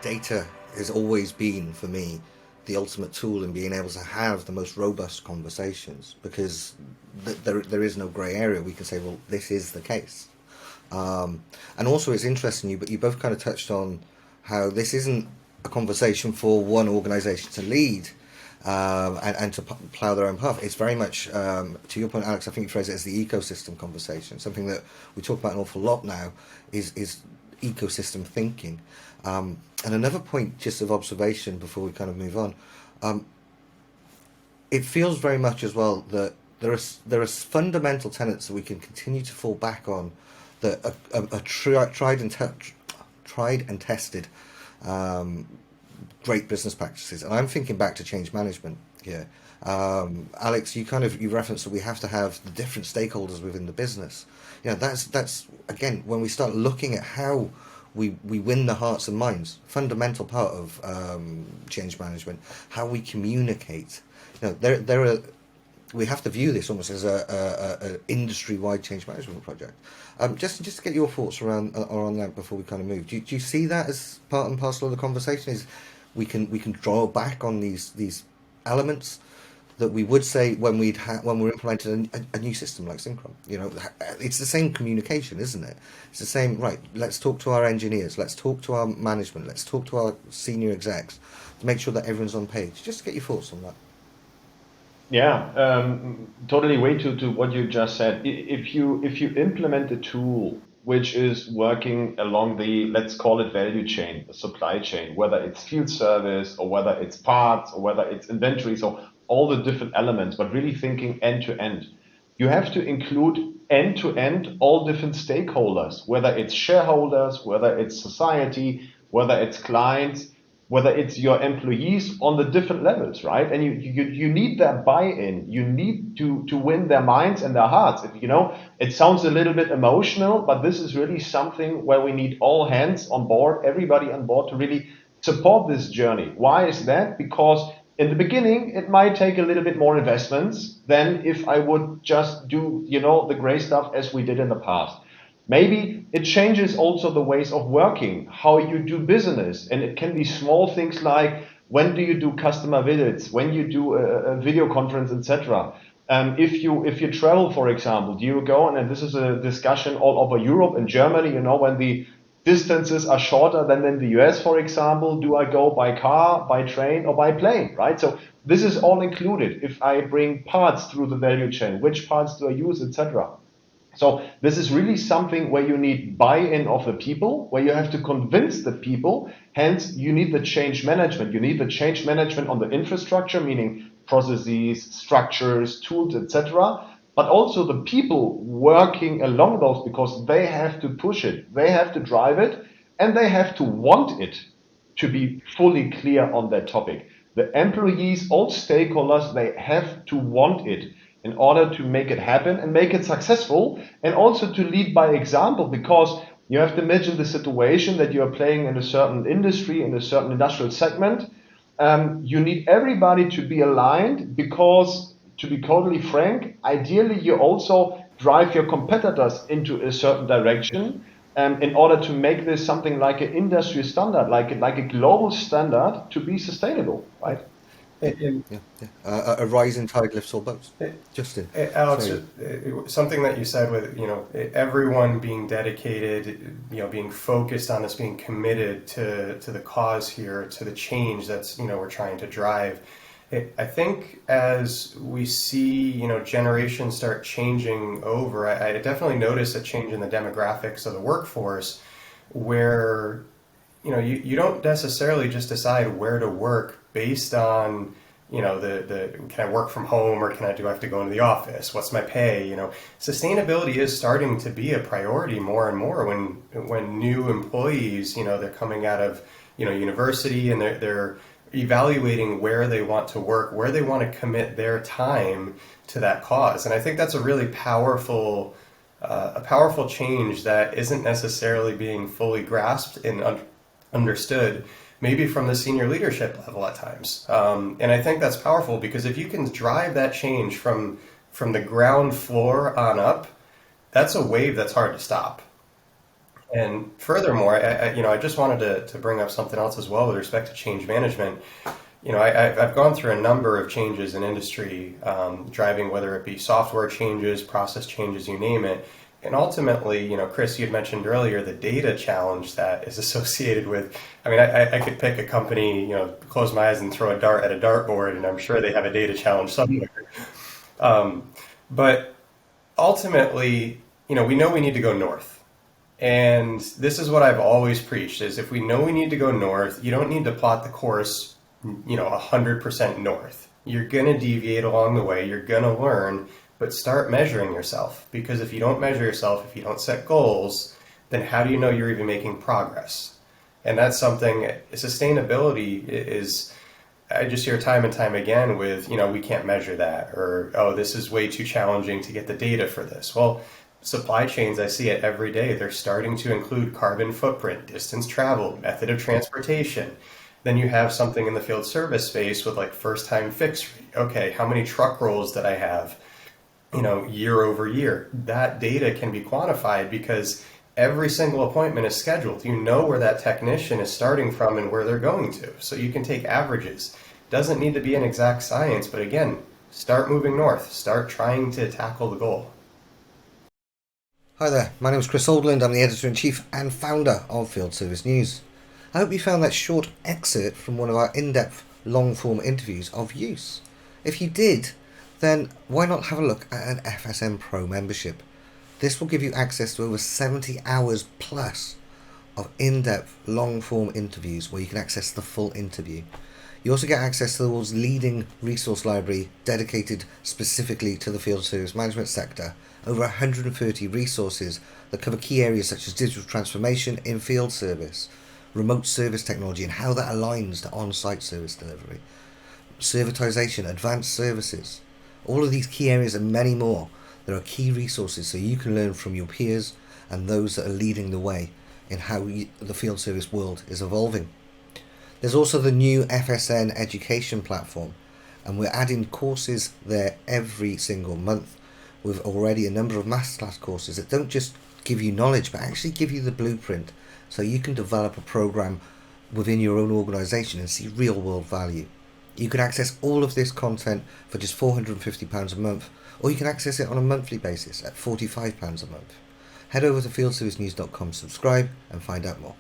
Data has always been, for me, the ultimate tool in being able to have the most robust conversations, because there is no grey area. We can say, well, this is the case. And also, it's interesting, you both kind of touched on how this isn't a conversation for one organisation to lead, and to plough their own path. It's very much, to your point, Alex, I think you phrased it as the ecosystem conversation. Something that we talk about an awful lot now is ecosystem thinking. And another point, just of observation before we kind of move on, it feels very much as well that there are fundamental tenets that we can continue to fall back on, that are tried and tested great business practices. And I'm thinking back to change management here. Alex, you referenced that we have to have the different stakeholders within the business. That's again, when we start looking at how we win the hearts and minds, fundamental part of change management, how we communicate. We have to view this almost as a industry-wide change management project. Just to get your thoughts around that before we kind of move. Do you see that as part and parcel of the conversation? Is we can draw back on these elements that we would say when we're implementing a new system like Synchron. It's the same communication, isn't it? It's the same. Right. Let's talk to our engineers. Let's talk to our management. Let's talk to our senior execs to make sure that everyone's on page. Just to get your thoughts on that. Yeah, totally way to what you just said. If you implement a tool which is working along the, let's call it, value chain, the supply chain, whether it's field service or whether it's parts or whether it's inventory, so all the different elements, but really thinking end to end, you have to include end to end all different stakeholders, whether it's shareholders, whether it's society, whether it's clients, whether it's your employees on the different levels, right? And you need their buy-in. You need to win their minds and their hearts. It sounds a little bit emotional, but this is really something where we need all hands on board, everybody on board, to really support this journey. Why is that? Because in the beginning, it might take a little bit more investments than if I would just do, the gray stuff as we did in the past. Maybe it changes also the ways of working, how you do business. And it can be small things like, when do you do customer visits, when you do a video conference, etc. If you travel, for example, do you go, and this is a discussion all over Europe and Germany, when the distances are shorter than in the US, for example, do I go by car, by train, or by plane, right? So this is all included. If I bring parts through the value chain, which parts do I use, etc. So this is really something where you need buy-in of the people, where you have to convince the people. Hence, you need the change management. You need the change management on the infrastructure, meaning processes, structures, tools, etc. But also the people working along those, because they have to push it, they have to drive it, and they have to want it to be fully clear on that topic. The employees, all stakeholders, they have to want it in order to make it happen and make it successful, and also to lead by example, because you have to imagine the situation that you are playing in a certain industry, in a certain industrial segment. You need everybody to be aligned, because, to be totally frank, ideally you also drive your competitors into a certain direction, in order to make this something like an industry standard, like a global standard, to be sustainable, right? A rising tide lifts all boats. Justin, Alex, something that you said with everyone being dedicated, being focused on this, being committed to the cause here, to the change that's we're trying to drive. I think as we see generations start changing over, I definitely notice a change in the demographics of the workforce, where you don't necessarily just decide where to work based on the can I work from home, or do I have to go into the office? What's my pay? Sustainability is starting to be a priority more and more when new employees, they're coming out of university, and they're evaluating where they want to work, where they want to commit their time to that cause. And I think that's a really powerful change that isn't necessarily being fully grasped and understood, maybe from the senior leadership level at times. And I think that's powerful, because if you can drive that change from the ground floor on up, that's a wave that's hard to stop. And furthermore, I just wanted to bring up something else as well with respect to change management. I've gone through a number of changes in industry, driving whether it be software changes, process changes, you name it. And ultimately, Kris, you had mentioned earlier the data challenge that is associated with. I mean, I could pick a company, close my eyes and throw a dart at a dartboard, and I'm sure they have a data challenge somewhere. But ultimately, we know we need to go north. And this is what I've always preached is if we know we need to go north, you don't need to plot the course, 100% north. You're going to deviate along the way. You're going to learn, but start measuring yourself. Because if you don't measure yourself, if you don't set goals, then how do you know you're even making progress? And that's something, sustainability is, I just hear time and time again with, we can't measure that, or, oh, this is way too challenging to get the data for this. Well, supply chains, I see it every day. They're starting to include carbon footprint, distance traveled, method of transportation. Then you have something in the field service space with like first time fix rate. Okay, how many truck rolls did I have, year over year? That data can be quantified because every single appointment is scheduled. You know where that technician is starting from and where they're going to. So you can take averages. Doesn't need to be an exact science, but again, start moving north. Start trying to tackle the goal. Hi there, my name is Kris Oldland. I'm the Editor-in-Chief and founder of Field Service News. I hope you found that short excerpt from one of our in-depth, long-form interviews of use. If you did, then why not have a look at an FSM Pro membership? This will give you access to over 70 hours plus of in-depth, long-form interviews where you can access the full interview. You also get access to the world's leading resource library dedicated specifically to the field service management sector. Over 130 resources that cover key areas such as digital transformation in field service, remote service technology and how that aligns to on-site service delivery, servitization, advanced services. All of these key areas and many more. There are key resources so you can learn from your peers and those that are leading the way in how the field service world is evolving. There's also the new FSN education platform, and we're adding courses there every single month with already a number of masterclass courses that don't just give you knowledge but actually give you the blueprint so you can develop a program within your own organization and see real world value. You can access all of this content for just £450 a month, or you can access it on a monthly basis at £45 a month. Head over to fieldservicenews.com, subscribe and find out more.